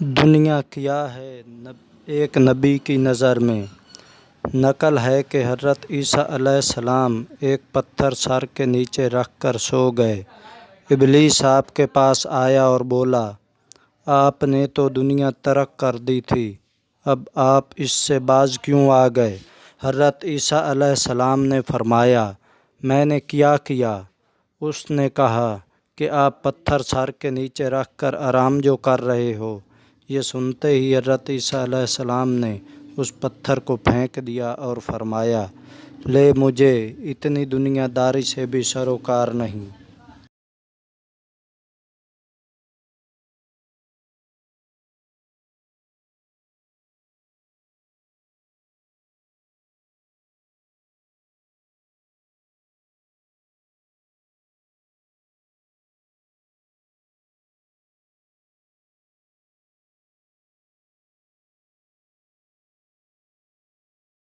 دنیا کیا ہے ایک نبی کی نظر میں؟ نقل ہے کہ حضرت عیسیٰ علیہ السلام ایک پتھر سر کے نیچے رکھ کر سو گئے۔ ابلیس آپ کے پاس آیا اور بولا، آپ نے تو دنیا ترک کر دی تھی، اب آپ اس سے باز کیوں آ گئے؟ حضرت عیسیٰ علیہ السلام نے فرمایا، میں نے کیا کیا؟ اس نے کہا کہ آپ پتھر سر کے نیچے رکھ کر آرام جو کر رہے ہو۔ یہ سنتے ہی حضرت عیسیٰ علیہ السلام نے اس پتھر کو پھینک دیا اور فرمایا، لے، مجھے اتنی دنیا داری سے بھی سروکار نہیں۔